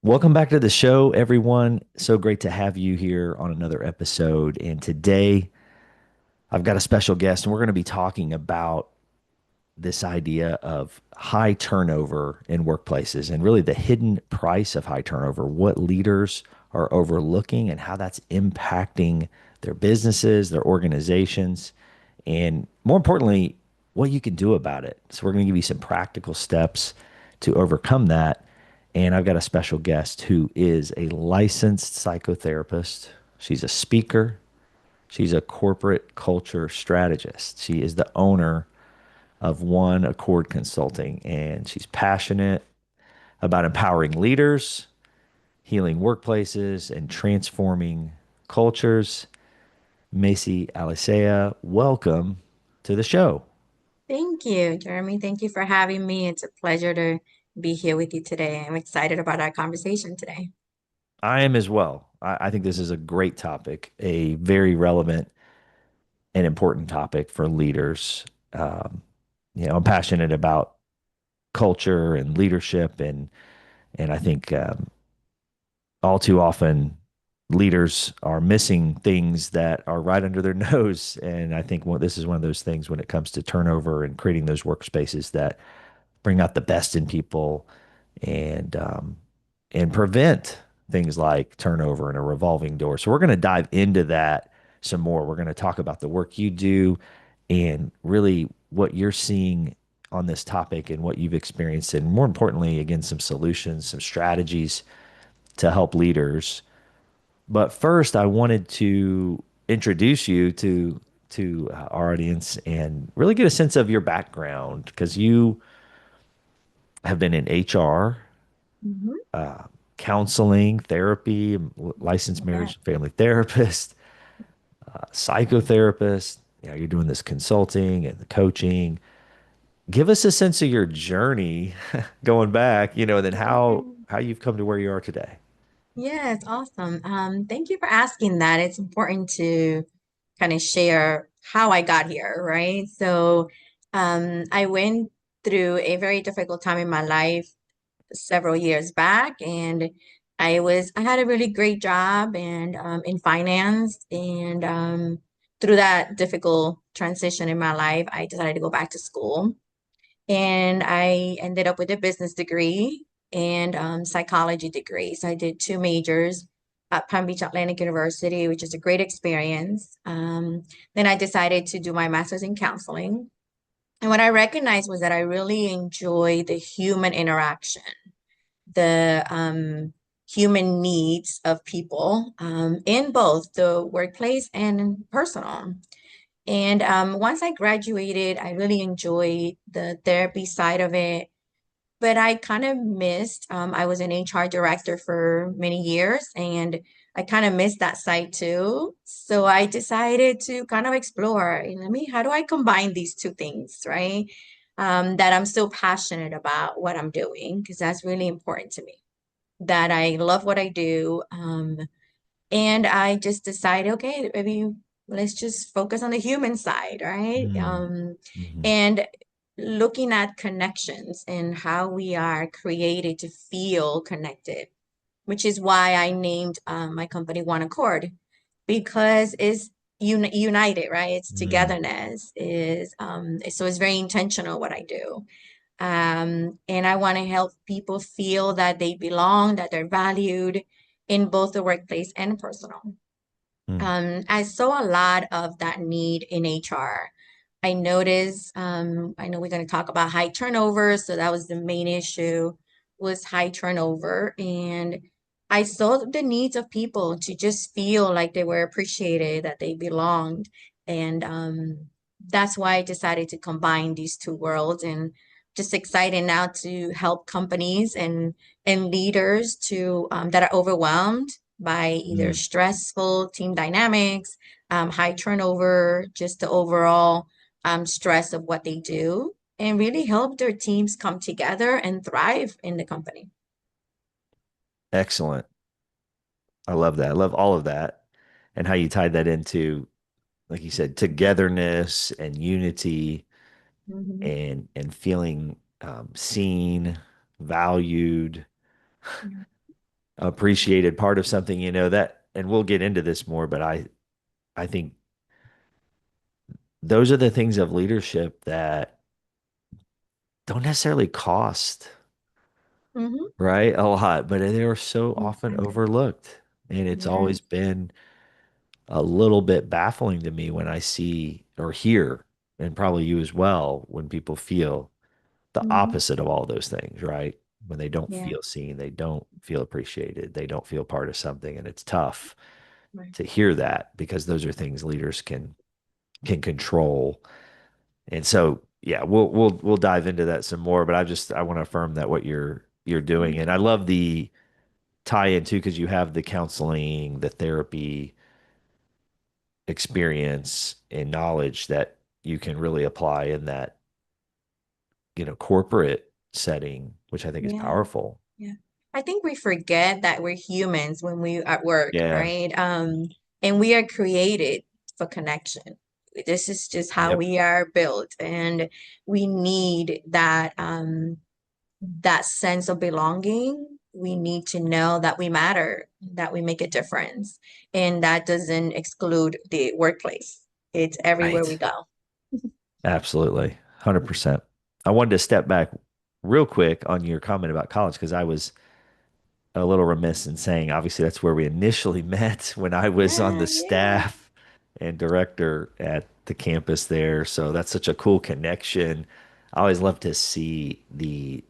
Welcome back to the show, everyone. So great to have you here on another episode. And today I've got a special guest, and we're going to be talking about this idea of high turnover in workplaces and really the hidden price of high turnover, what leaders are overlooking, and how that's impacting their businesses, their organizations, and more importantly, what you can do about it. So, we're going to give you some practical steps to overcome that. And I've got a special guest who is a licensed psychotherapist. She's a speaker. She's a corporate culture strategist. She is the owner of One Accord Consulting, and she's passionate about empowering leaders, healing workplaces, and transforming cultures. Maisie Alicea, welcome to the show. Thank you, Jeremy. Thank you for having me. It's a pleasure to be here with you today. I'm excited about our conversation today. I am as well. I think this is a great topic, a very relevant and important topic for leaders. Um, I'm passionate about culture and leadership, and I think all too often leaders are missing things that are right under their nose. And I think this is one of those things when it comes to turnover and creating those workspaces that bring out the best in people and um, and prevent things like turnover and a revolving door. So we're going to dive into that some more. We're going to talk about the work you do and really what you're seeing on this topic and what you've experienced, and more importantly, again, some solutions, some strategies to help leaders. But first, I wanted to introduce you to our audience and really get a sense of your background because you have been in HR, Hmm. uh, counseling, therapy, licensed Yeah. marriage and family therapist, psychotherapist. You're doing this consulting and the coaching. Give us a sense of your journey going back, and then how you've come to where you are today. Yeah, it's awesome. Thank you for asking that. It's important to kind of share how I got here, right? I went through a very difficult time in my life several years back, and I had a really great job and in finance, and through that difficult transition in my life, I decided to go back to school, and I ended up with a business degree and psychology degree. So I did two majors at Palm Beach Atlantic University, which is a great experience. Then I decided to do my master's in counseling. And what I recognized was that I really enjoy the human interaction, the human needs of people in both the workplace and personal. And once I graduated, I really enjoyed the therapy side of it, but I kind of missed, I was an HR director for many years, and I kind of missed that side too. So I decided to kind of explore, how do I combine these two things, right? That I'm still passionate about what I'm doing, because that's really important to me, that I love what I do. And I just decided, okay, maybe let's just focus on the human side, right? Mm. Mhm. And looking at connections and how we are created to feel connected, which is why I named my company One Accord, because it's united, right? It's Mm. togetherness, is so it's very intentional what I do. And I want to help people feel that they belong, that they're valued in both the workplace and personal. Mm. I saw a lot of that need in HR. I noticed, I know we're going to talk about high turnover, so that was the main issue, was high turnover. And I saw the needs of people to just feel like they were appreciated, that they belonged. And that's why I decided to combine these two worlds, and just excited now to help companies and leaders to that are overwhelmed by either Mm. stressful team dynamics, high turnover, just the overall stress of what they do, and really help their teams come together and thrive in the company. Excellent. I love that. I love all of that and how you tied that into, like you said, togetherness and unity Mhm. and feeling seen, valued. appreciated part of something, that, and we'll get into this more, but I think those are the things of leadership that don't necessarily cost, Hmm. right? A lot, but they are so often Exactly. overlooked. And it's always Yes. been a little bit baffling to me when I see or hear, and probably you as well, when people feel the Hmm. opposite of all those things, right? When they don't Yeah. feel seen, they don't feel appreciated, they don't feel part of something, and it's tough Right. to hear that because those are things leaders can control. And so, yeah, we'll dive into that some more, but I want to affirm that what you're doing. Thank And I you. love the tie in too, because you have the counseling, the therapy experience and knowledge that you can really apply in that, corporate setting, which I think is Yeah. powerful. Yeah. I think we forget that we're humans when we at work, Yeah. right? And we are created for connection. This is just how Yep. we are built, and we need that sense of belonging. We need to know that we matter, that we make a difference, and that doesn't exclude the workplace. It's everywhere we Right. go. Absolutely. 100%. I wanted to step back real quick on your comment about college because I was a little remiss in saying, obviously, that's where we initially met when I was on the Yeah, yeah. staff and director at the campus there. So that's such a cool connection. I always love to see the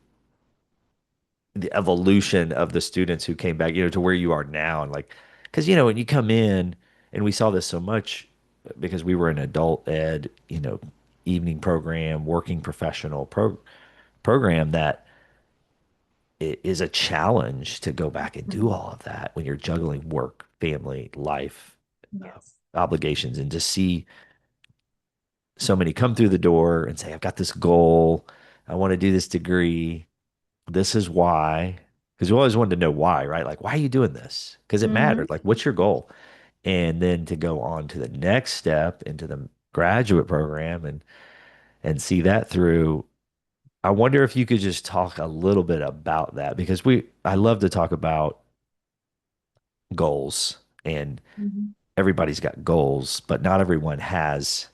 evolution of the students who came back, to where you are now. And like, because, when you come in, and we saw this so much because we were an adult ed, evening program, working professional program, that it is a challenge to go back and do Mhm. all of that when you're juggling work, family, life, uh, Yes. obligations, and to see so many come through the door and say, I've got this goal. I want to do this degree. This is why. Because we always wanted to know why, right? Like, why are you doing this? Because it Hmm. mattered. Like, what's your goal? And then to go on to the next step into the graduate program and see that through. I wonder if you could just talk a little bit about that because I love to talk about goals, and Hmm. everybody's got goals, but not everyone has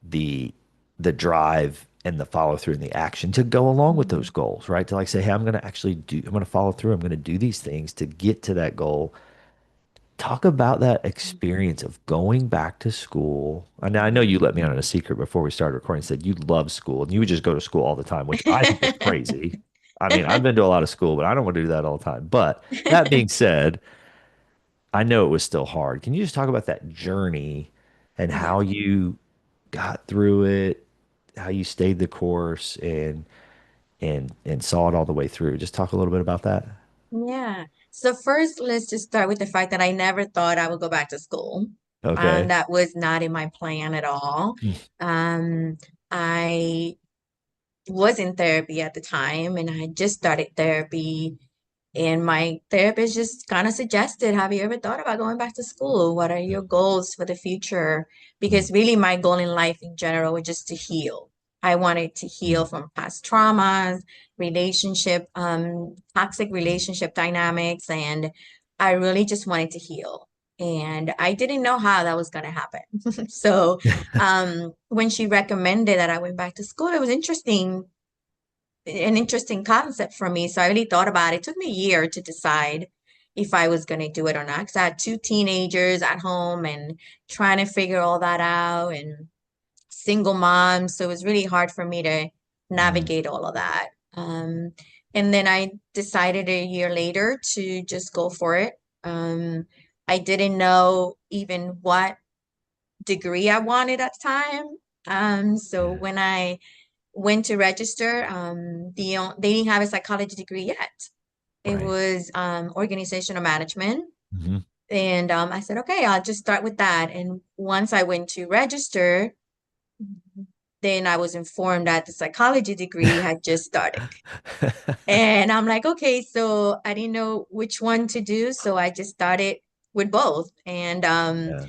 the the drive and the follow through and the action to go along with those Hmm. goals, right? To like say, hey, I'm going to follow through. I'm going to do these things to get to that goal. Talk about that experience of going back to school. And I know you let me on a secret before we started recording, said you love school and you would just go to school all the time, which I think is crazy. I mean, I've been to a lot of school, but I don't want to do that all the time. But that being said, I know it was still hard. Can you just talk about that journey and Yeah. how you got through it, how you stayed the course and saw it all the way through? Just talk a little bit about that. Yeah. So first, let's just start with the fact that I never thought I would go back to school. Okay. That was not in my plan at all. Um, I was in therapy at the time, and I just started therapy. And my therapist just kind of suggested, have you ever thought about going back to school? What are your goals for the future? Mm, Because really, my goal in life in general was just to heal. I wanted to heal mm, from past traumas, toxic relationship dynamics, and I really just wanted to heal. And I didn't know how that was going to happen. So, when she recommended that I went back to school, it was an interesting concept for me. So I really thought about it. It took me a year to decide if I was going to do it or not. Because I had two teenagers at home and trying to figure all that out, and single mom. So it was really hard for me to mm. navigate all of that. Um, and then I decided a year later to just go for it. Um, I didn't know even what degree I wanted at the time. So Yeah. when I went to register, they didn't have a psychology degree yet. It Right. was organizational management. Hmm. And I said, okay, I'll just start with that. And once I went to register, then I was informed that the psychology degree had just started. And I'm like, okay, so I didn't know which one to do. So I just started with both. And Yeah.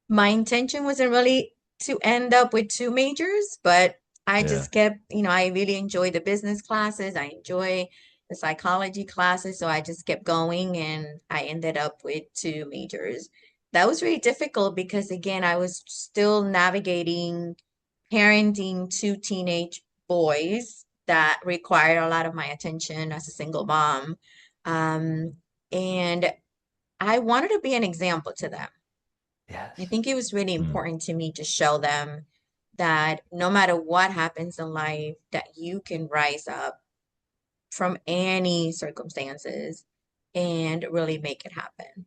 my intention wasn't really to end up with two majors, but I Yeah. just kept, I really enjoy the business classes. I enjoy the psychology classes. So I just kept going and I ended up with two majors. That was really difficult because, again, I was still navigating parenting two teenage boys that required a lot of my attention as a single mom. Um, and I wanted to be an example to them. I Yes. think it was really Mm, important to me to show them that no matter what happens in life, that you can rise up from any circumstances and really make it happen.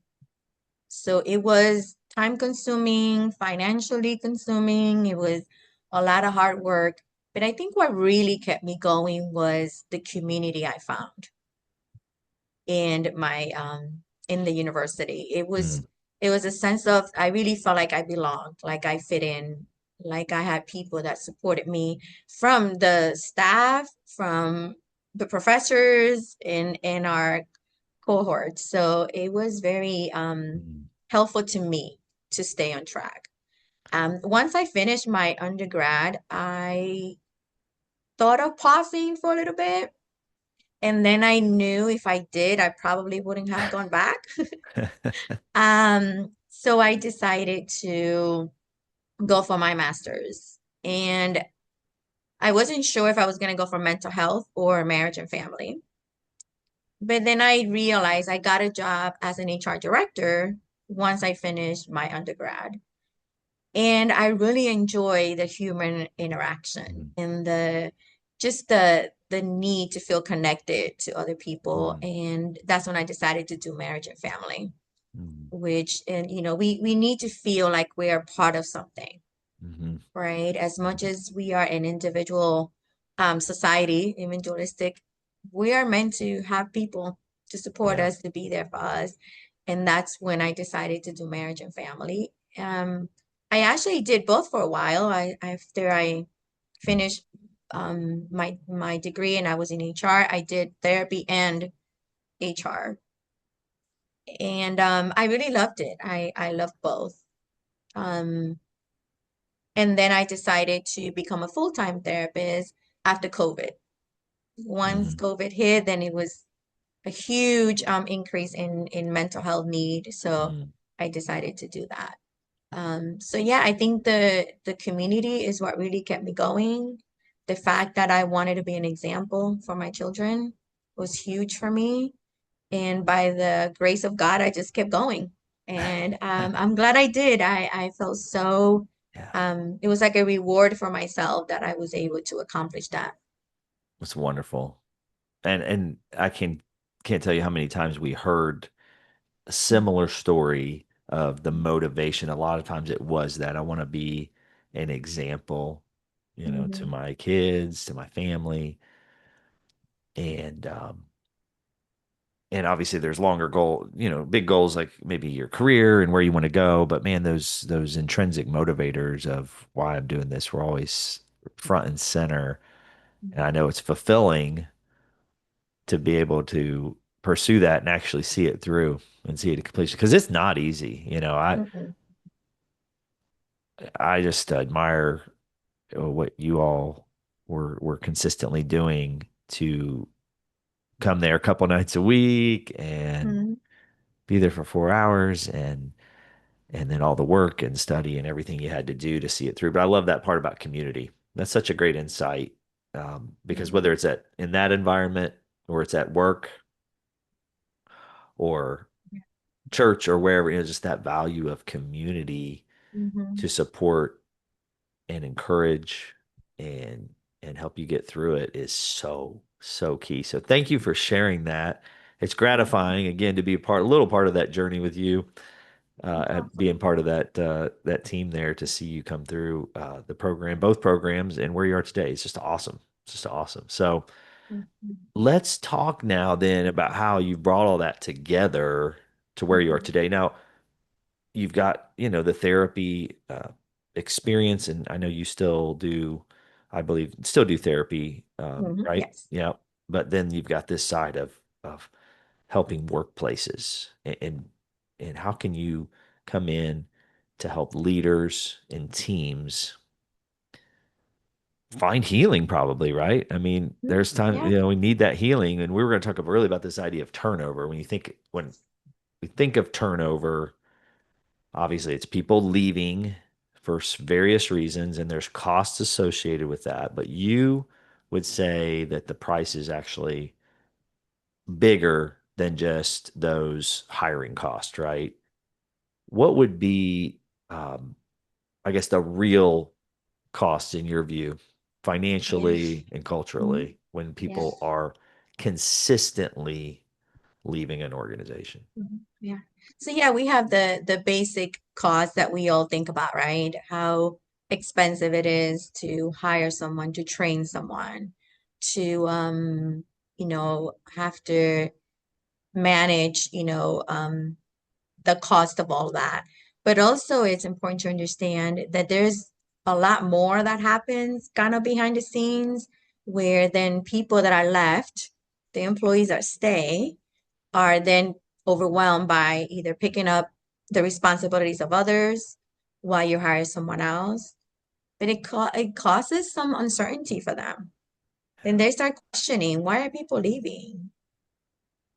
So it was time consuming, financially consuming. It was a lot of hard work. But I think what really kept me going was the community I found in my in the university. mm, It was a sense of I really felt like I belonged, like I fit in, like I had people that supported me from the staff, from the professors in our cohort. So it was very mm. helpful to me to stay on track. Once I finished my undergrad, I thought of pausing for a little bit. And then I knew if I did, I probably wouldn't have gone back. So I decided to go for my master's. And I wasn't sure if I was going to go for mental health or marriage and family. But then I realized I got a job as an HR director once I finished my undergrad. And I really enjoy the human interaction Mm, and the need to feel connected to other people. mm, And that's when I decided to do marriage and family, mm. which and we need to feel like we are part of something, Mhm, right? As much mhm. as we are an individual society, individualistic, we are meant to have people to support Yeah. us, to be there for us. And that's when I decided to do marriage and family. I actually did both for a while. After I finished my degree and I was in HR, I did therapy and HR. And I really loved it. I loved both. Um, And then I decided to become a full-time therapist after COVID. Once Mhm, COVID hit, then it was a huge increase in mental health need. So mm. I decided to do that. So yeah, I think the community is what really kept me going. The fact that I wanted to be an example for my children was huge for me. And by the grace of God, I just kept going. And I'm glad I did. I felt so, Yeah. it was like a reward for myself that I was able to accomplish that. It's wonderful. And I can't tell you how many times we heard a similar story of the motivation. A lot of times it was that I want to be an example, to Hmm. my kids, to my family. And and obviously there's longer goal, big goals like maybe your career and where you want to go. But man, those intrinsic motivators of why I'm doing this were always front and center. And I know it's fulfilling to be able to pursue that and actually see it through and see it to completion because it's not easy. Hmm. I just admire what you all were consistently doing to come there a couple nights a week and Hmm. be there for 4 hours and then all the work and study and everything you had to do to see it through. But I love that part about community. That's such a great insight because whether Hmm. it's at in that environment or it's at work or church or wherever, just that value of community Hmm. to support and encourage and and help you get through it is so key. So thank you for sharing that. It's gratifying again to be a little part of that journey with you, at being Awesome. part of that team there to see you come through the program, both programs, and where you are today. It's just awesome. It's just awesome. So Mhm. let's talk now then about how you brought all that together to where you are Mhm. today. Now, you've got, the therapy experience, and I know you still do, I believe, still do therapy, Mhm. right? Yes. Yeah. But then you've got this side of helping workplaces and how can you come in to help leaders and teams find healing probably, right? I mean, Mhm. there's time, Yeah. we need that healing. And we were going to talk really about this idea of turnover. When we think of turnover, obviously it's people leaving for various reasons, and there's costs associated with that. But you would say that the price is actually bigger than just those hiring costs, right? What would be, um, I guess, the real costs in your view, Yeah. financially and Mhm. culturally, when Yeah. people are consistently leaving an organization? Mhm. Yeah. So yeah, we have the basic cost that we all think about, right? How expensive it is to hire someone, to train someone, to have to manage, the cost of all that. But also it's important to understand that there's a lot more that happens kind of behind the scenes where then people that are left, the employees that stay, are then overwhelmed by either picking up the responsibilities of others while you hire someone else. But it causes some uncertainty for them. Then they start questioning, why are people leaving?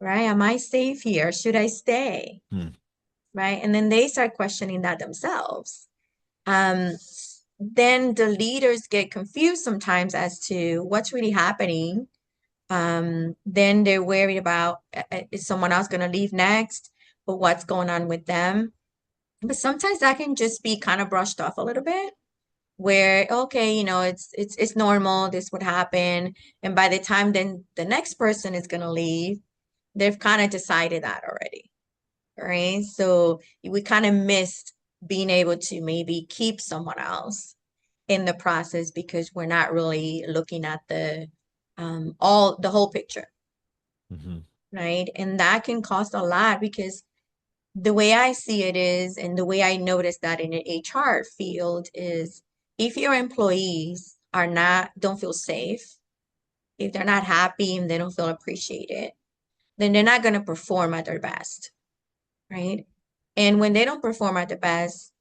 Right? Am I safe here? Should I stay? Hmm. Right? And then they start questioning that themselves. Um, then the leaders get confused sometimes as to what's really happening. Then they're worried about, is someone else going to leave next? But what's going on with them? But sometimes that can just be kind of brushed off a little bit, where okay, it's normal, this would happen. And by the time then the next person is going to leave, they've kind of decided that already, right? So we kind of missed being able to maybe keep someone else in the process because we're not really looking at the whole picture, Hmm. right? And that can cost a lot because the way I see it is, and the way I notice that in an HR field is, if your employees don't feel safe, if they're not happy and they don't feel appreciated, then they're not going to perform at their best, right? And when they don't perform at the best,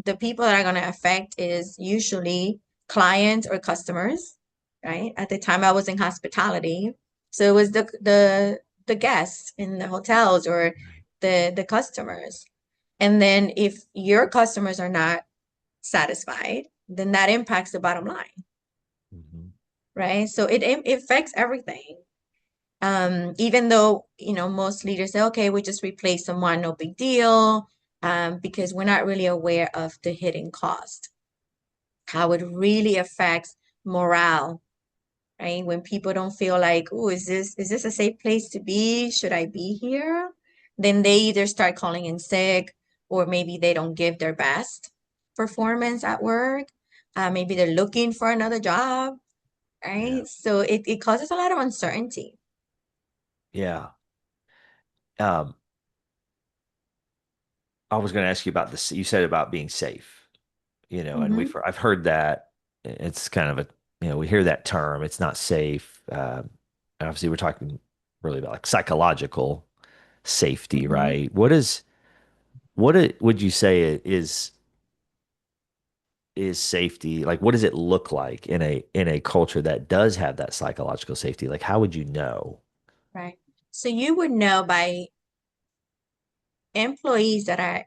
the people that are going to affect is usually clients or customers, right? At the time I was in hospitality, so it was the guests in the hotels or the customers. And then if your customers are not satisfied, then that impacts the bottom line, Hmm. right? So it affects everything. Even though, most leaders say, okay, we just replace someone, no big deal, because we're not really aware of the hidden cost, how it really affects morale, right? When people don't feel like, oh, is this a safe place to be? Should I be here? Then they either start calling in sick, or maybe they don't give their best performance at work. Maybe they're looking for another job, Yeah. right? So it causes a lot of uncertainty. Yeah. Um, I was going to ask you about this. You said about being safe, and Hmm. I've heard that. It's kind of we hear that term. It's not safe. Obviously, we're talking really about like psychological safety, Hmm. right? Would you say is safety? Like, what does it look like in a culture that does have that psychological safety? Like, how would you know? Right. So you would know by employees that are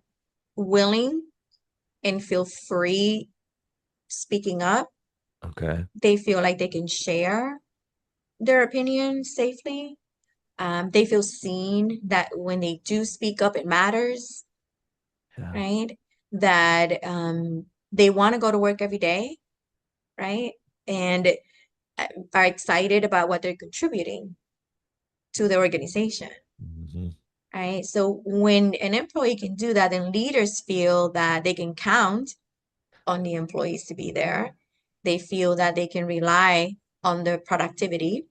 willing and feel free speaking up. Okay. They feel like they can share their opinion safely. They feel seen, that when they do speak up, it matters, Yeah. right? That they want to go to work every day, right? And are excited about what they're contributing to the organization, Hmm. right? So when an employee can do that, then leaders feel that they can count on the employees to be there. They feel that they can rely on their productivity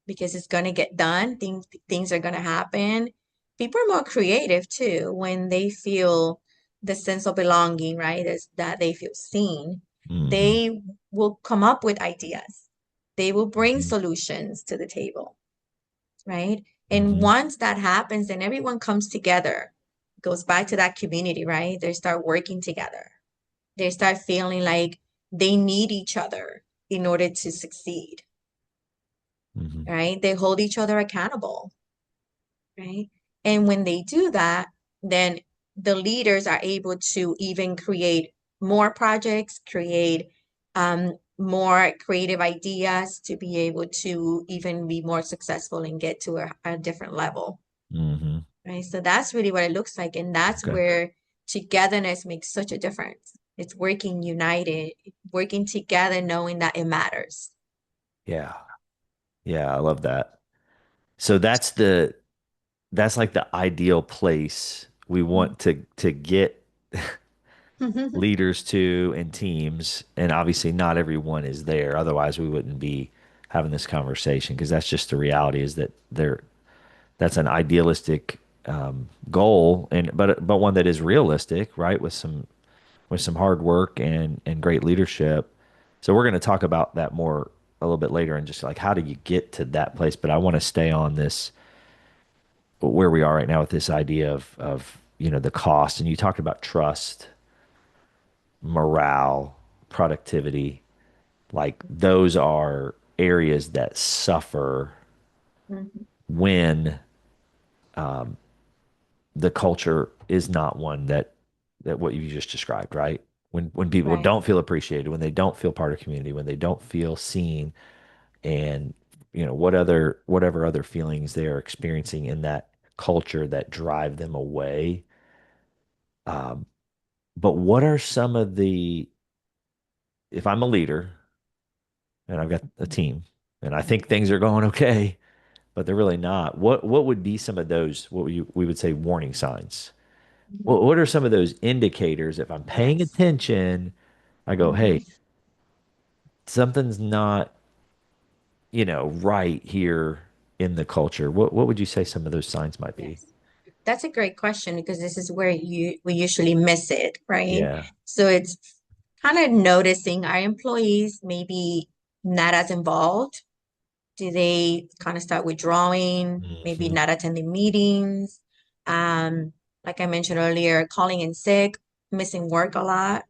because it's going to get done. Things are going to happen. People are more creative too when they feel the sense of belonging, right? That they feel seen. Hmm. They will come up with ideas. They will bring Hmm. solutions to the table, right? And Hmm. once that happens, then everyone comes together. Goes back to that community, right? They start working together. They start feeling like they need each other. in order to succeed, Hmm. right? They hold each other accountable, right? And when they do that, then the leaders are able to even create more projects, create more creative ideas to be able to even be more successful and get to a different level, Hmm. right? So that's really what it looks like. And that's Okay. where togetherness makes such a difference. It's working united, working together, knowing that it matters. Yeah. Yeah, I love that. So that's like the ideal place we want to get leaders to and teams. And obviously not everyone is there. Otherwise we wouldn't be having this conversation because that's just the reality is that that's an idealistic goal and but one that is realistic, right? With some hard work and great leadership. So we're going to talk about that more a little bit later and just like how do you get to that place? But I want to stay on this where we are right now with this idea of the cost. And you talked about trust, morale, productivity. Like those are areas that suffer Mhm. when the culture is not one that what you just described, right? When people Right. don't feel appreciated, when they don't feel part of community, when they don't feel seen, and whatever other feelings they are experiencing in that culture that drive them away. Um, but what are some of the if I'm a leader and I've got a team and I think things are going okay, but they're really not, what would be some of those we would say warning signs? Mhm. What are some of those indicators if I'm paying Yes. attention, I go, hey, Mhm. something's not, right here in the culture. What would you say some of those signs might be? Yes. That's a great question because this is where we usually miss it, right? Yeah. So it's kind of noticing our employees maybe not as involved. Do they kind of start withdrawing, maybe Hmm. not attending meetings? Um, like I mentioned earlier, calling in sick, missing work a lot,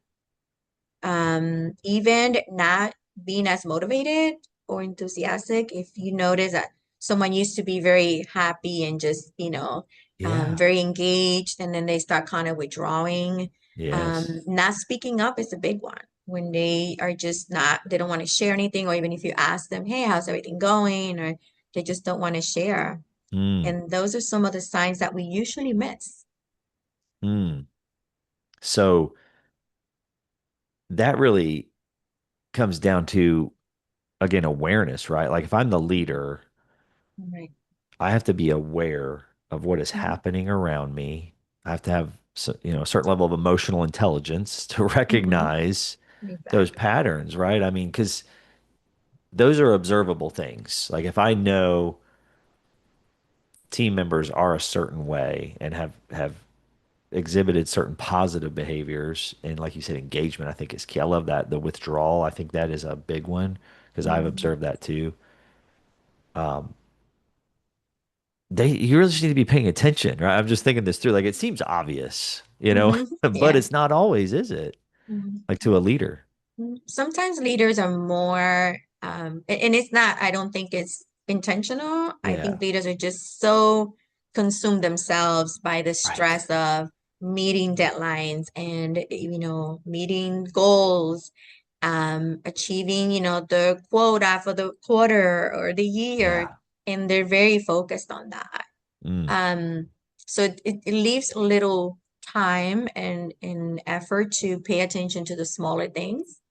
even not being as motivated or enthusiastic. If you notice that someone used to be very happy and just, Yeah. very engaged, and then they start kind of withdrawing. Yes. Not speaking up is a big one. When they are just not, they don't want to share anything, or even if you ask them, hey, how's everything going? Or they just don't want to share. Mm. And those are some of the signs that we usually miss. Mm. So that really comes down to, again, awareness, right? Like if I'm the leader, Right. I have to be aware of what is Mhm. happening around me. I have to have, a certain level of emotional intelligence to Mhm. recognize those Exactly. patterns, right? I mean, because those are observable things. Like if I know team members are a certain way and have exhibited certain positive behaviors and like you said engagement I think is key. I love that the withdrawal. I think that is a big one because I've Mhm. observed that too. um they you really just need to be paying attention, right? I'm just thinking this through, like it seems obvious, but Yeah. it's not always, is it? Mhm. Like to a leader. Sometimes leaders are more, and it's not, I don't think it's intentional. I Yeah. think leaders are just so consumed themselves by the Right. stress of meeting deadlines and, meeting goals, achieving, the quota for the quarter or the year, Yeah. and they're very focused on that. Mm. Um, so it leaves little time and effort to pay attention to the smaller things,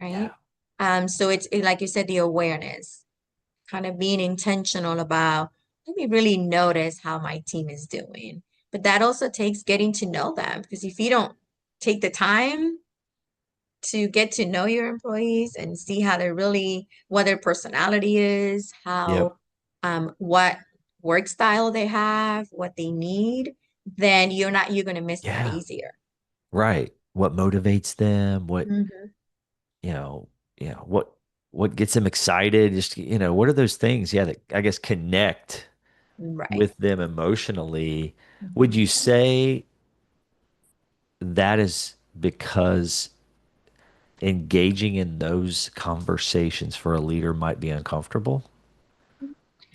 right? Yeah. So like you said, the awareness, kind of being intentional about, let me really notice how my team is doing. But that also takes getting to know them because if you don't take the time to get to know your employees and see how they're really, what their personality is, Yep. what work style they have, what they need, then you're going to miss that Yeah. easier. Right. What motivates them? Mhm. You know, what gets them excited? Just, what are those things? Yeah, that I guess connect Right. with them emotionally. Would Mhm. you say that is because engaging in those conversations for a leader might be uncomfortable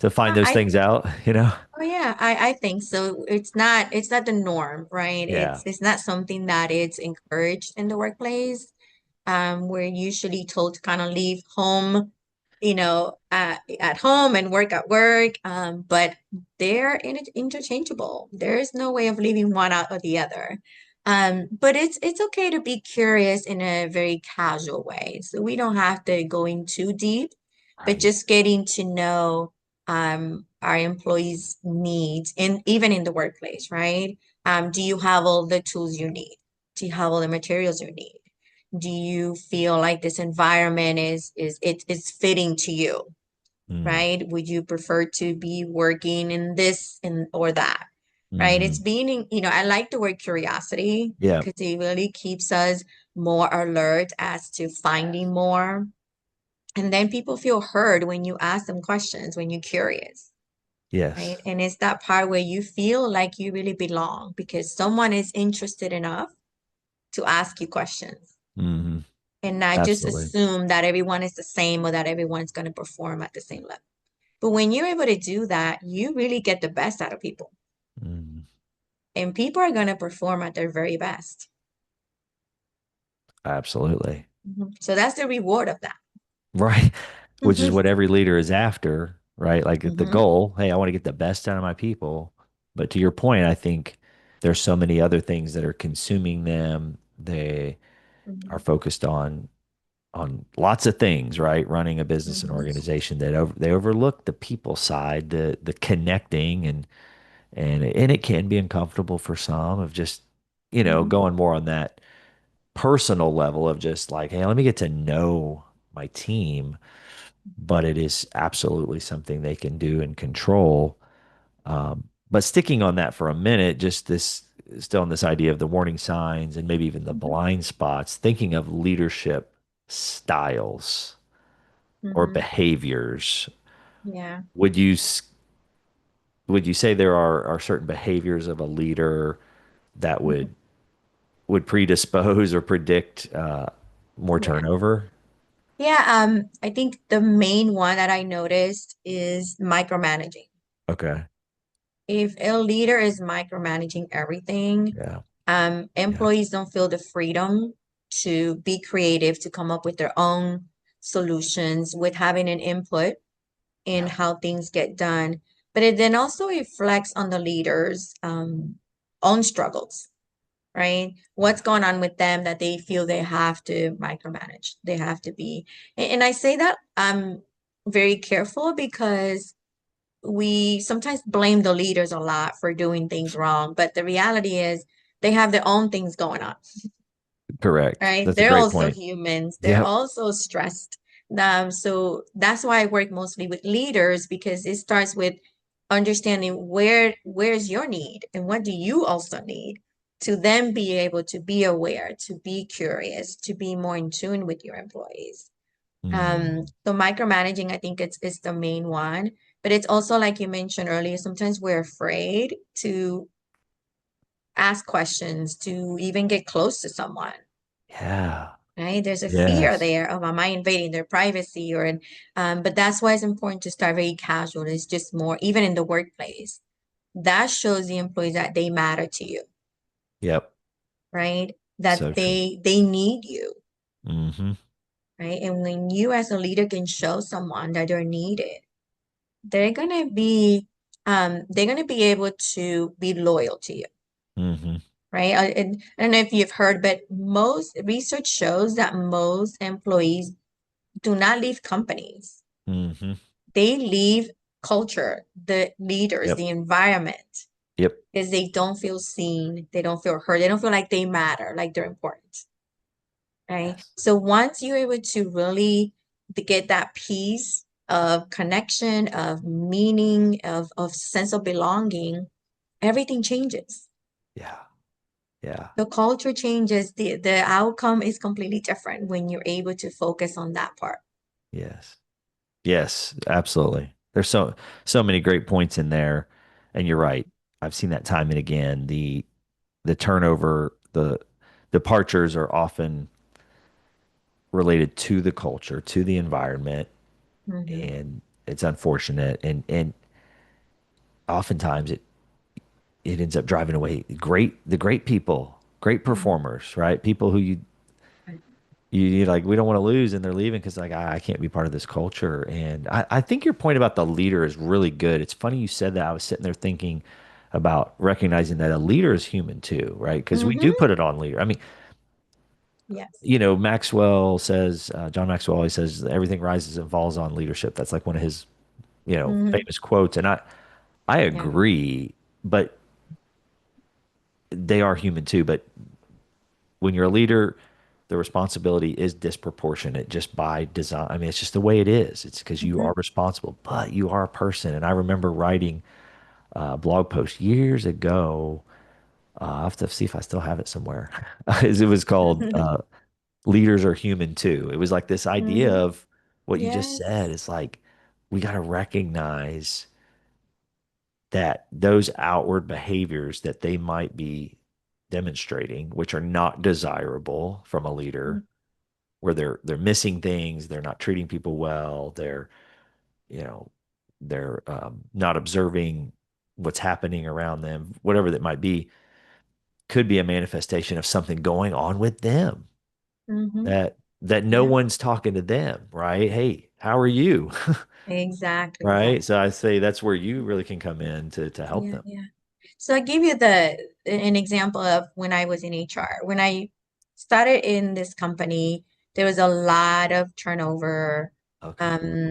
to find those I things out, you know? Oh yeah, I think so. It's not the norm, right? Yeah. It's not something that is encouraged in the workplace. We're usually told to kind of leave home, at home and work at work. But they're interchangeable. There is no way of leaving one out or the other. But it's okay to be curious in a very casual way. So we don't have to go in too deep, but Right. just getting to know our employees' needs in even in the workplace, right? Do you have all the tools you need? Do you have all the materials you need? Do you feel like this environment is fitting to you, Mm. right? Would you prefer to be working in this and or that, right? It's Hmm. being, I like the word curiosity Yeah. because it really keeps us more alert as to Yes. finding more. And then people feel heard when you ask them questions, when you're curious, Yes. right? And it's that part where you feel like you really belong because someone is interested enough to ask you questions Hmm. and not just Absolutely. assume that everyone is the same or that everyone's going to perform at the same level. But when you're able to do that, you really get the best out of people. Mm. And people are going to perform at their very best. Absolutely. So that's the reward of that. Right. Which is hmm what every leader is after, right? Like the hmm goal, hey, I want to get the best out of my people. But to your point, I think there's so many other things that are consuming them. They are hmm focused on lots of things, right? Running a business and hmm organization that they overlook the people side, the connecting and it can be uncomfortable for some of just, hmm going more on that personal level of just like, hey, let me get to know my team, but it is absolutely something they can do and control. But sticking on that for a minute, just this still on this idea of the warning signs and maybe even the hmm blind spots, thinking of leadership styles or hmm behaviors. Yeah. Would you would you say there are certain behaviors of a leader that hmm would predispose or predict more Yeah. turnover? Yeah. I think the main one that I noticed is micromanaging. Okay. If a leader is micromanaging everything, Yeah. Yeah. employees don't feel the freedom to be creative, to come up with their own solutions, with having an input in Yeah. how things get done. But it then also reflects on the leaders' own struggles, right? Yeah. What's going on with them that they feel they have to micromanage. They have to be, and I say that I'm very careful because we sometimes blame the leaders a lot for doing things wrong, but the reality is they have their own things going on, Correct. right? That's a They're great also point. humans. They're Yep. also stressed. So that's why I work mostly with leaders because it starts with understanding where's your need and what do you also need to then be able to be aware, to be curious, to be more in tune with your employees. Mm. So micromanaging, I think it's the main one, but it's also like you mentioned earlier, sometimes we're afraid to ask questions, to even get close to someone, Yeah. right? There's a fear Yes. there of am I invading their privacy or but that's why it's important to start very casual. It's just more, even in the workplace, that shows the employees that they matter to you, Yep. right? That So true. they need you, Hmm. right? And when you as a leader can show someone that they're needed, they're gonna be they're gonna be able to be loyal to you, Hmm. right? And I don't know if you've heard, but most research shows that most employees do not leave companies. Hmm. They leave culture, the leaders, Yep. the environment, Yep. because they don't feel seen, they don't feel heard, they don't feel like they matter, like they're important, right? Yes. So once you're able to really get that piece of connection, of meaning, of sense of belonging, everything changes. Yeah. Yeah. The culture changes, the outcome is completely different when you're able to focus on that part. Yes. Yes. Absolutely. There's so many great points in there, and you're right. I've seen that time and again. The turnover, the departures are often related to the culture, to the environment, Hmm. and it's unfortunate. And oftentimes it ends up driving away the great people, great performers, right? People who you like we don't want to lose and they're leaving because like I can't be part of this culture. And I think your point about the leader is really good. It's funny you said that. I was sitting there thinking about recognizing that a leader is human too, right? Because we do Hmm. put it on leader. I mean, Yes. Maxwell says, John Maxwell always says everything rises and falls on leadership. That's like one of his, Hmm. famous quotes. And I Yeah. agree, but they are human too. But when you're a leader, the responsibility is disproportionate just by design. I mean, it's just the way it is. It's because you are Hmm. responsible, but you are a person. And I remember writing a blog post years ago. I have to see if I still have it somewhere. It was called Leaders Are Human Too. It was like this idea Hmm. of what you just said. Yes. It's like we got to recognize that those outward behaviors that they might be demonstrating, which are not desirable from a leader, where they're missing things, they're not treating people well, you know, they're not observing what's happening around them, whatever that might be, could be a manifestation of something going on with them Hmm. that no Yeah. one's talking to them, right? Hey, how are you? Exactly. Yeah. Right? So I say that's where you really can come in to help Yeah. them. Yeah. So I give you the an example of when I was in HR. When I started in this company, there was a lot of turnover. Okay. Um,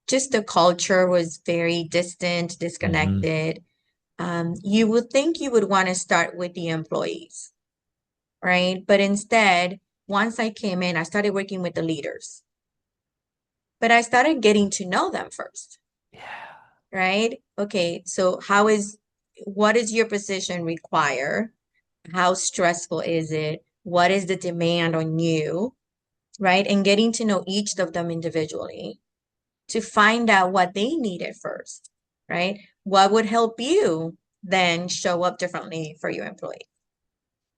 just the culture was very distant, Hmm. disconnected. You would think you would want to start with the employees, right? But instead, once I came in, I started working with the leaders, but I started getting to know them first, Yeah. right? Okay, so what is your position require? How stressful is it? What is the demand on you, right? And getting to know each of them individually to find out what they needed first, right? What would help you then show up differently for your employee?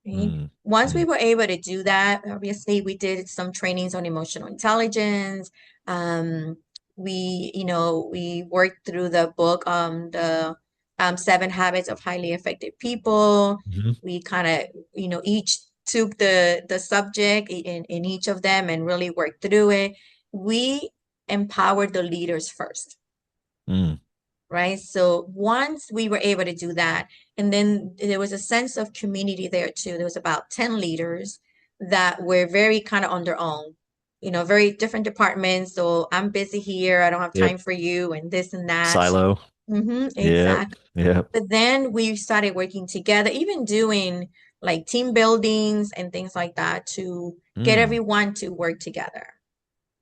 Right? Mm, Once we mm, were able to do that, obviously we did some trainings on emotional intelligence. Um, we worked through the book, the 7 Habits of Highly Effective People. mhm, We kind of, each took the subject in each of them and really worked through it. We empowered the leaders first, mm, right? So once we were able to do that, and then there was a sense of community there too. There was about 10 leaders that were very kind of on their own, very different departments. So I'm busy here, I don't have time yep. for you, and this and that. Silo. Yep. Exactly. Yep. But then we started working together, even doing like team buildings and things like that to get Mm, everyone to work together.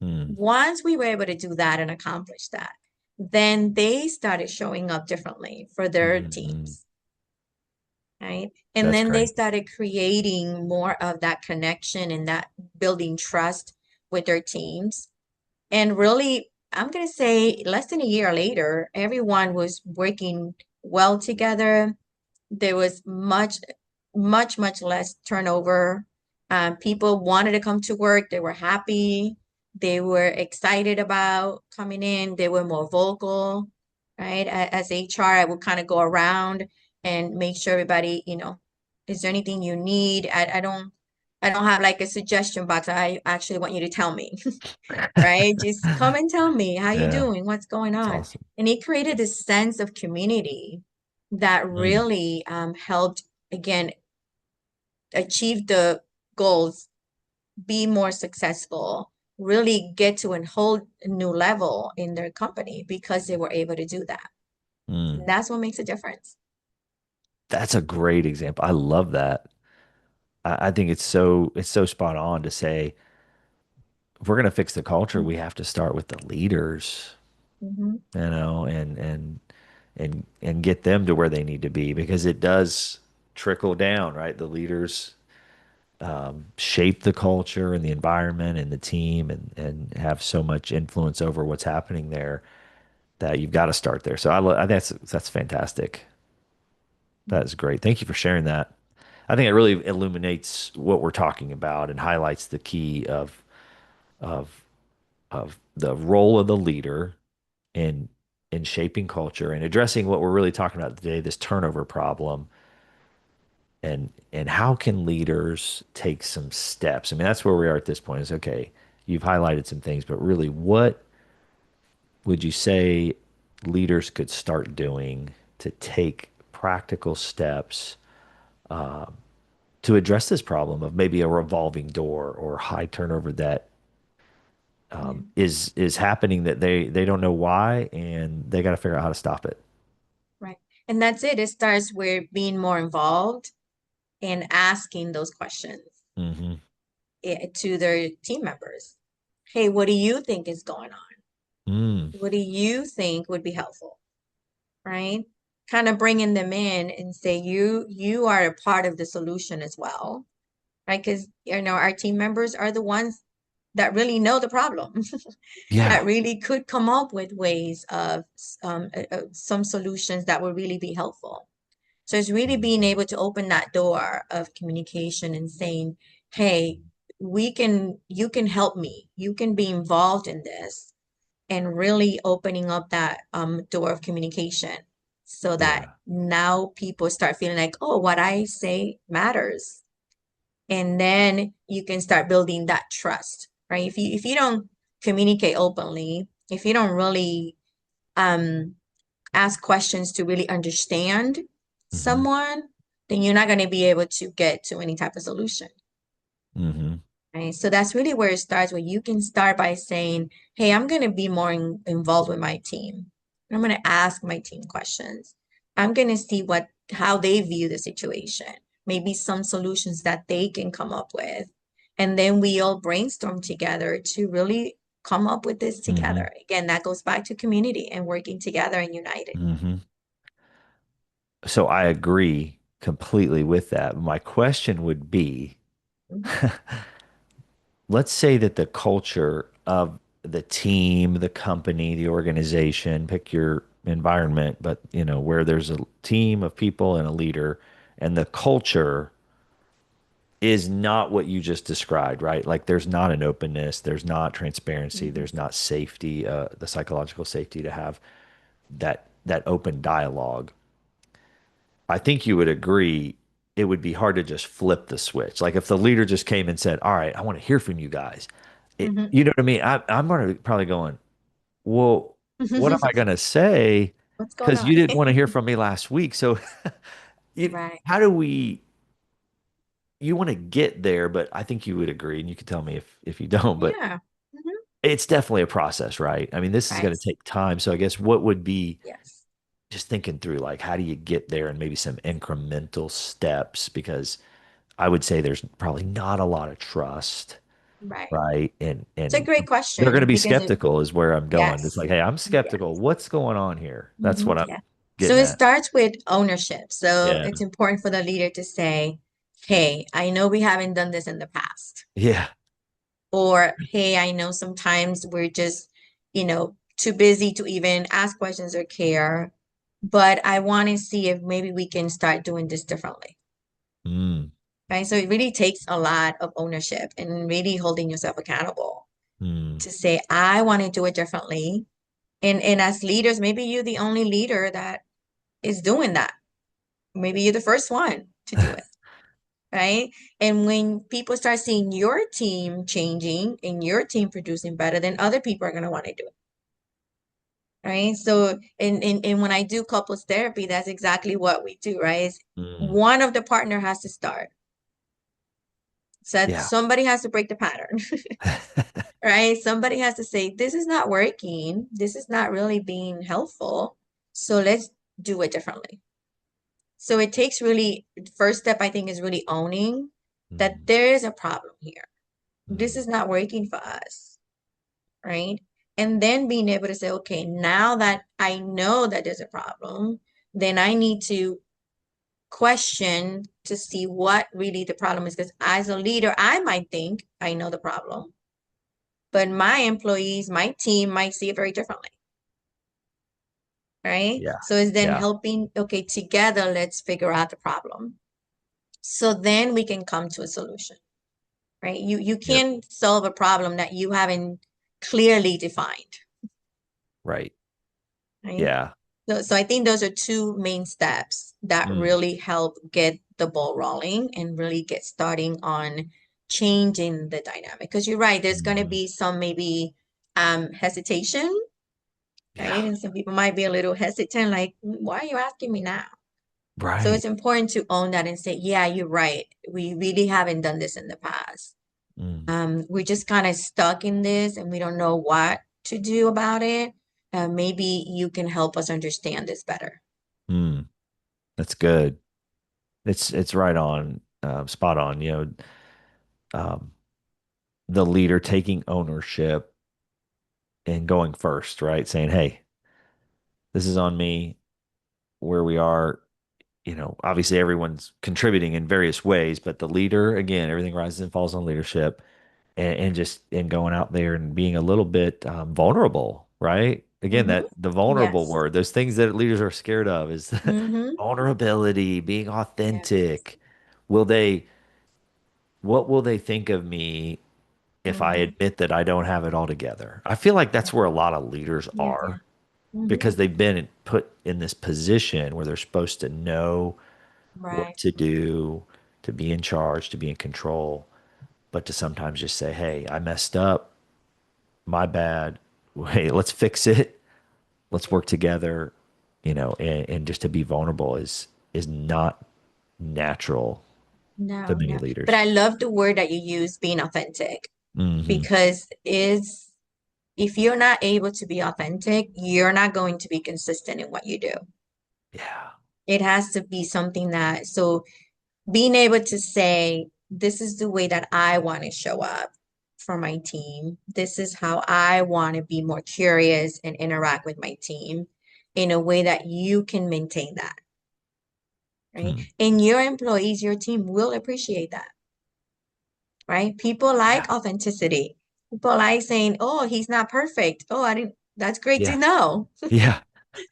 mm, Once we were able to do that and accomplish that, then they started showing up differently for their mm, mm. teams, right? And That's then they great. started creating more of that connection and that building trust with their teams. And really, I'm going to say less than a year later, everyone was working well together. There was much less turnover. People wanted to come to work. They were happy. They were excited about coming in. They were more vocal, right? As HR, I would kind of go around and make sure everybody, is there anything you need? I don't have like a suggestion box. I actually want you to tell me, right? Just come and tell me how you Yeah. doing, what's going It's on. awesome. And it created a sense of community that Mm, really helped, again, achieve the goals, be more successful, really get to a whole new level in their company because they were able to do that. mm. And that's what makes a difference. That's a great example. I love that. I think it's so spot on to say if we're gonna fix the culture, we have to start with the leaders, Mm-hmm. and get them to where they need to be because it does trickle down, right? The leaders shape the culture and the environment and the team and have so much influence over what's happening there that you've got to start there. So that's fantastic. That's great. Thank you for sharing that. I think it really illuminates what we're talking about and highlights the key of of the role of the leader in shaping culture and addressing what we're really talking about today, this turnover problem. And how can leaders take some steps? I mean, that's where we are at this point. Is okay, you've highlighted some things, but really, what would you say leaders could start doing to take practical steps to address this problem of maybe a revolving door or high turnover that Yeah. is happening that they don't know why and they got to figure out how to stop it. Right. And that's it. It starts with being more involved and asking those questions Hmm. to their team members. Hey, what do you think is going on? Mm. What do you think would be helpful? Right? Kind of bringing them in and say you are a part of the solution as well, right? Because our team members are the ones that really know the problem, that Yeah. really could come up with ways of some solutions that would really be helpful. So it's really being Mhm. able to open that door of communication and saying, hey, you can help me. You can be involved in this, and really opening up that door of communication so that Yeah. now people start feeling like, oh, what I say matters. And then you can start building that trust, right? If you don't communicate openly, if you don't really um ask questions to really understand Hmm. someone, then you're not going to be able to get to any type of solution. Hmm. Right. So that's really where it starts, where you can start by saying, hey, I'm going to be more involved with my team. I'm going to ask my team questions. I'm going to see how they view the situation, maybe some solutions that they can come up with. And then we all brainstorm together to really come up with this Hmm. together. Again, that goes back to community and working together and united. Hmm. So I agree completely with that. My question would be, Mhm, let's say that the culture of the team, the company, the organization, pick your environment, but where there's a team of people and a leader, and the culture is not what you just described, right? Like there's not an openness, there's not transparency, mhm, there's not safety, the psychological safety to have that open dialogue. I think you would agree it would be hard to just flip the switch. Like if the leader just came and said, "All right, I want to hear from you guys." mhm. You know what I mean? I'm going to probably going, "Well, what am I going to say?" What's going Because on? you didn't want to hear from me last week. So, Right. how do we? You want to get there, but I think you would agree, and you can tell me if you don't. But Yeah. Mhm. it's definitely a process, right? I mean, this is going Right. to take time. So I guess what would be Yes. just thinking through like how do you get there and maybe some incremental steps because I would say there's probably not a lot of trust, Right. right? It's a And great they're going to question be because it, skeptical is where I'm going. It's yes. like, hey, I'm skeptical. Yes. What's going on here? That's what I'm Yeah. So getting it at. starts with ownership. So Yeah. it's important for the leader to say, hey, I know we haven't done this in the past. Yeah. Or, hey, I know sometimes we're just, too busy to even ask questions or care. But I want to see if maybe we can start doing this differently. Mm, Right. So it really takes a lot of ownership and really holding yourself accountable mm, to say, I want to do it differently. And as leaders, maybe you're the only leader that is doing that. Maybe you're the first one to do it, right? And when people start seeing your team changing and your team producing better, then other people are going to want to do it, right? So, and when I do couples therapy, that's exactly what we do, right? Is mm. one of the partner has to start. So Yeah. somebody has to break the pattern, right? Somebody has to say, this is not working. This is not really being helpful. So let's do it differently. So it takes really, first step, I think, is really owning that Mm, there is a problem here. This mm, is not working for us, right? And then being able to say, okay, now that I know that there's a problem, then I need to question to see what really the problem is. Because as a leader, I might think I know the problem, but my employees, my team might see it very differently, right? yeah. So it's then Yeah. helping, okay, together, let's figure out the problem. So then we can come to a solution. right? You Yep. can't solve a problem that you haven't clearly defined, Right. right? Yeah. So I think those are two main steps that Mm. really help get the ball rolling and really get starting on changing the dynamic. Because you're right, there's going to Mhm. be some maybe hesitation, Yeah. right? And some people might be a little hesitant, like, why are you asking me now? So Right. it's important to own that and say, yeah, you're right. We really haven't done this in the past. Mm. We're just kind of stuck in this and we don't know what to do about it. Maybe you can help us understand this better. Mm. That's good. It's right on, spot on. Um, the leader taking ownership and going first, right? Saying, "Hey, this is on me. Where we are, obviously everyone's contributing in various ways, but the leader, again, everything rises and falls on leadership, and just in going out there and being a little bit vulnerable, right? Again, Hmm. that the vulnerable Yes. word, those things that leaders are scared of is Hmm. vulnerability, being Yes. authentic. Will they, what will they think of me if I Hmm. admit that I don't have it all together? I feel like that's Yeah. where a lot of leaders Yeah. Yeah. are Hmm. because they've been put in this position where they're supposed to know what Right. to do, to be in charge, to be in control, but to sometimes just say, "Hey, I messed up. My bad. Hey, let's fix it. Let's Yeah. work together." And just to be vulnerable is not natural to No, many no. But leaders. I love the word that you use, being authentic, Hmm. because is if you're not able to be authentic, you're not going to be consistent in what you do. Yeah. It has to be something that, so being able to say, this is the way that I want to show up for my team. This is how I want to be more curious and interact with my team in a way that you can maintain that, right? Hmm. And your employees, your team will appreciate that, right? People Yeah. like authenticity. People like saying, oh, he's not perfect. Oh, I didn't, that's great to Yeah. know, Yeah.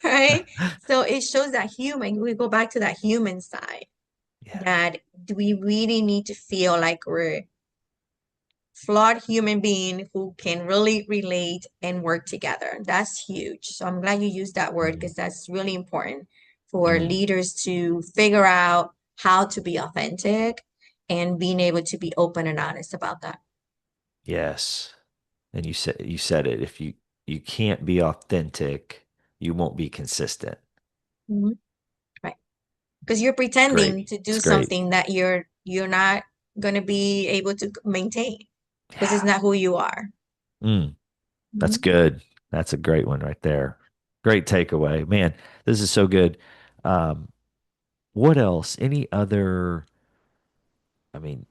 right? So it shows that human, we go back to that human side, Yeah. that we really need to feel like we're flawed human being who can really relate and work together. That's huge. So I'm glad you used that word Mm. because that's really important for Mm. leaders to figure out how to be authentic and being able to be open and honest about that. Yes. And you said it. If you can't be authentic, you won't be consistent. Mhm. Right. Because you're It's great. pretending to do It's great. something that you're not going to be able to maintain because it's Yeah. not who you are. Mm. That's Mhm. good. That's a great one right there. Great takeaway. Man, this is so good. Um, what else? Any other, I mean,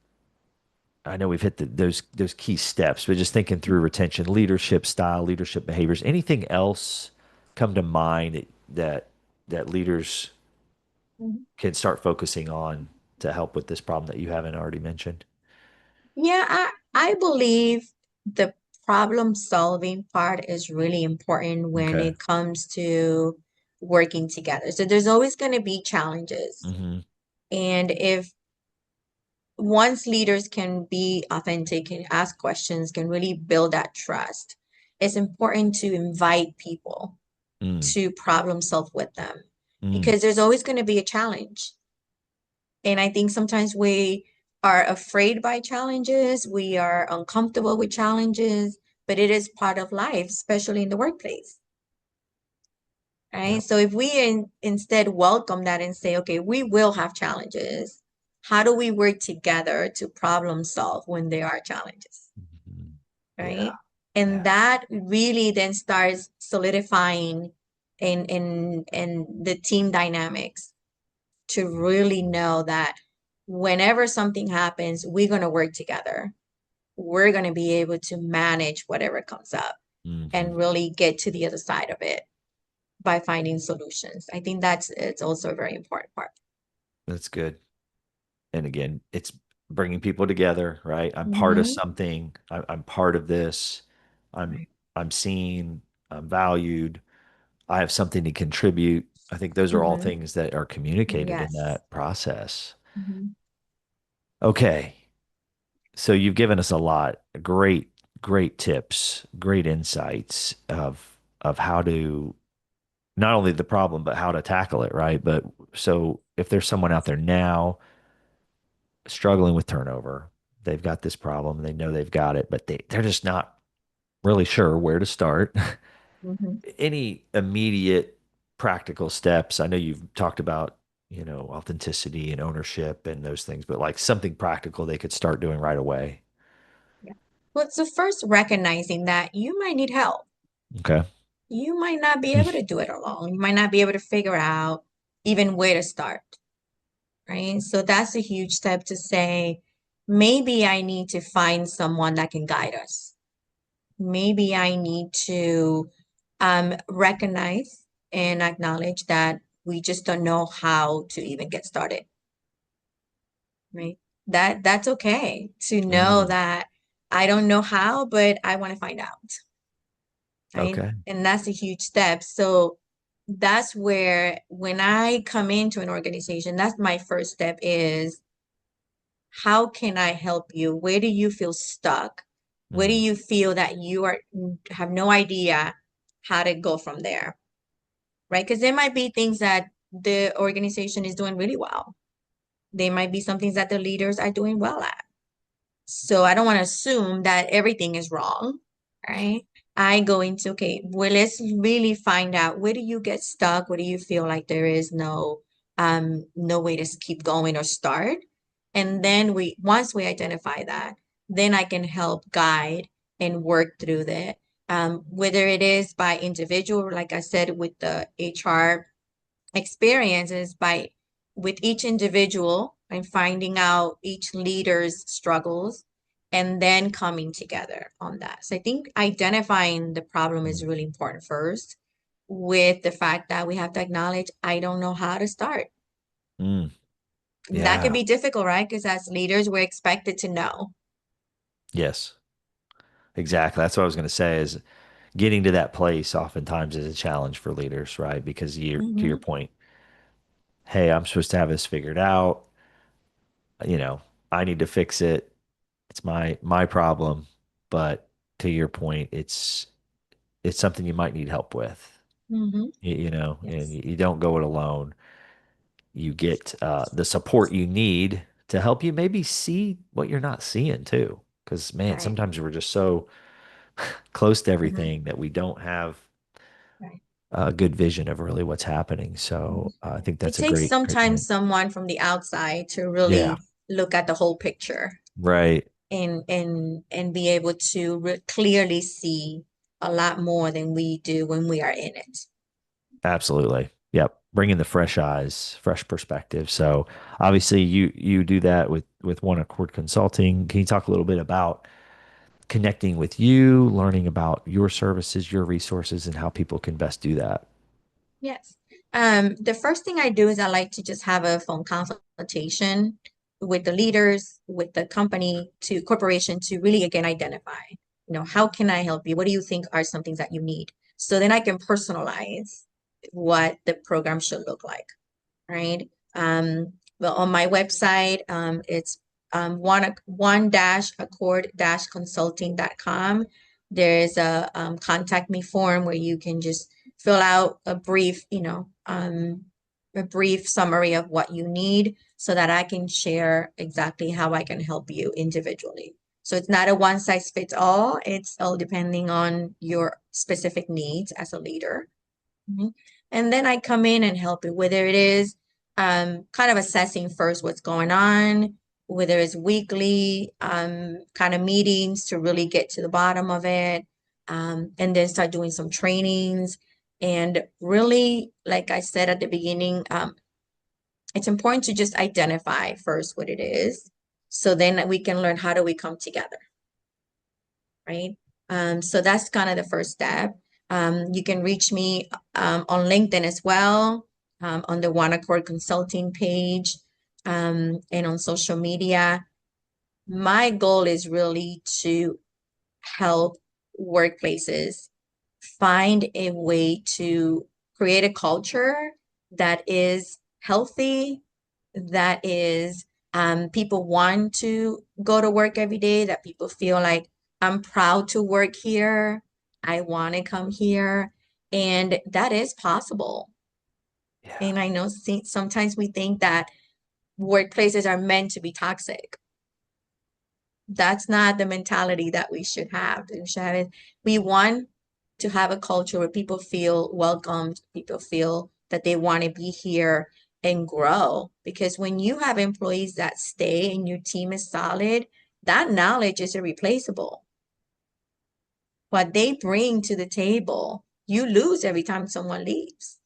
I know we've hit those key steps, but just thinking through retention, leadership style, leadership behaviors, anything else come to mind that leaders Mhm. can start focusing on to help with this problem that you haven't already mentioned? Yeah, I believe the problem solving part is really important when Okay. it comes to working together. So there's always going to be challenges. Hmm. And if once leaders can be authentic, can ask questions, can really build that trust, it's important to invite people Mm. to problem solve with them Mm. because there's always going to be a challenge. And I think sometimes we are afraid by challenges, we are uncomfortable with challenges, but it is part of life, especially in the workplace, right? Yep. So if we instead welcome that and say, okay, we will have challenges, how do we work together to problem solve when there are challenges, Mhm. Yeah. right? And Yeah. that really then starts solidifying in the team dynamics to really know that whenever something happens, we're going to work together. We're going to be able to manage whatever comes up Hmm. and really get to the other side of it by finding solutions. I think it's also a very important part. That's good. And again, it's bringing people together, right? I'm part of Hmm. something. I'm part of this. I'm Right. I'm seen. I'm valued. I have something to contribute. I think those are all Hmm. things that are communicated in Yes. that process. Hmm. Okay. So you've given us a lot, great tips, great insights of how to not only the problem, but how to tackle it, right? But so if there's someone out there now struggling with turnover, they've got this problem, they know they've got it, but they're just not really sure where to start. Mhm. Any immediate practical steps? I know you've talked about, authenticity and ownership and those things, but like something practical they could start doing right away. Yeah. Well, so first recognizing that you might need help. Okay. You might not be able to do it alone. You might not be able to figure out even where to start, right? So that's a huge step to say, maybe I need to find someone that can guide us. Maybe I need to recognize and acknowledge that we just don't know how to even get started, right? That's okay to know Mm, that I don't know how, but I want to find out, right? okay. And that's a huge step. So that's where when I come into an organization, that's my first step is how can I help you? Where do you feel stuck? Where do Mm, you feel that you are have no idea how to go from there? Right? Because there might be things that the organization is doing really well. There might be some things that the leaders are doing well at. So I don't want to assume that everything is wrong, right? I go into, okay, well, let's really find out where do you get stuck? Where do you feel like there is no way to keep going or start? And then once we identify that, then I can help guide and work through that. Whether it is by individual, like I said, with the HR experiences by with each individual and finding out each leader's struggles and then coming together on that. So I think identifying the problem is mm, really important first with the fact that we have to acknowledge I don't know how to start. mm. And that could Yeah. be difficult, right? Because as leaders, we're expected to know. Yes. Exactly. That's what I was going to say is getting to that place oftentimes is a challenge for leaders, right? Because to your Hmm. point, hey, I'm supposed to have this figured out. You know, I need to fix it. It's my problem. But to your point, it's something you might need help with. Hmm. And Yes. you don't go it alone. You get the support you need to help you maybe see what you're not seeing too. Because man, Right. sometimes we're just so close to Hmm. everything that we don't have Right. a good vision of really what's happening. Mhm. So I think It that's a takes great sometimes point. someone from the outside to Yeah. really look at the whole picture Right. and be able to clearly see a lot more than we do when we are in it. Absolutely. Yep. Bringing the fresh eyes, fresh perspective. So obviously you do that with One Accord Consulting. Can you talk a little bit about connecting with you, learning about your services, your resources, and how people can best do that? Yes. The first thing I do is I like to just have a phone consultation with the leaders, with the company to corporation to really again identify, how can I help you? What do you think are some things that you need? So then I can personalize what the program should look like. Right? Well, on my website, it's one dash accord dash consulting.com. There's a contact me form where you can just fill out a brief summary of what you need so that I can share exactly how I can help you individually. So it's not a one size fits all. It's all depending on your specific needs as a leader. Mhm. And then I come in and help you, whether it is kind of assessing first what's going on, whether it's weekly kind of meetings to really get to the bottom of it, and then start doing some trainings. And really, like I said at the beginning, it's important to just identify first what it is, so then we can learn how do we come together, right? So that's kind of the first step. You can reach me on LinkedIn as well, on the One Accord Consulting page, and on social media. My goal is really to help workplaces find a way to create a culture that is healthy, that is People want to go to work every day, that people feel like I'm proud to work here. I want to come here. And that is possible. Yeah. And I know sometimes we think that workplaces are meant to be toxic. That's not the mentality that we should have. We should have it. We want to have a culture where people feel welcomed, people feel that they want to be here and grow. Because when you have employees that stay and your team is solid, that knowledge is irreplaceable. What they bring to the table, you lose every time someone leaves,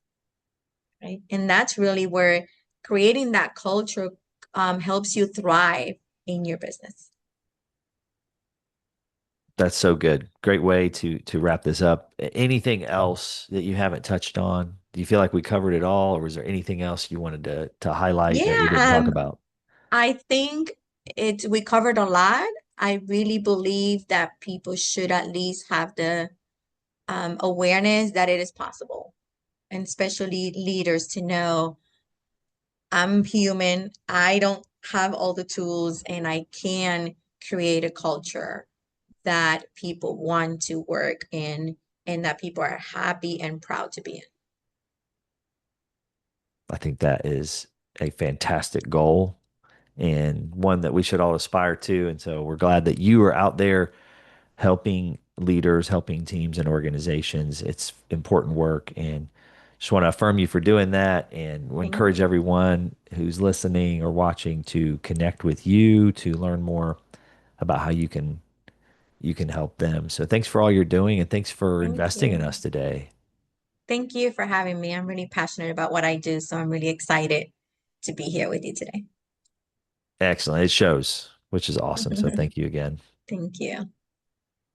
right? And that's really where creating that culture helps you thrive in your business. That's so good. Great way to wrap this up. Anything else that you haven't touched on? Do you feel like we covered it all, or was there anything else you wanted to highlight that we Yeah, didn't talk about? I think we covered a lot. I really believe that people should at least have the awareness that it is possible, and especially leaders to know I'm human. I don't have all the tools, and I can create a culture that people want to work in and that people are happy and proud to be in. I think that is a fantastic goal and one that we should all aspire to. And so we're glad that you are out there helping leaders, helping teams and organizations. It's important work, and just want to affirm you for doing that, and we'll Thank encourage you. everyone who's listening or watching to connect with you to learn more about how you can help them. So thanks for all you're doing, and thanks for Thank investing in you. us today. Thank you for having me. I'm really passionate about what I do, so I'm really excited to be here with you today. Excellent. It shows, which is awesome. So thank you again. Thank you.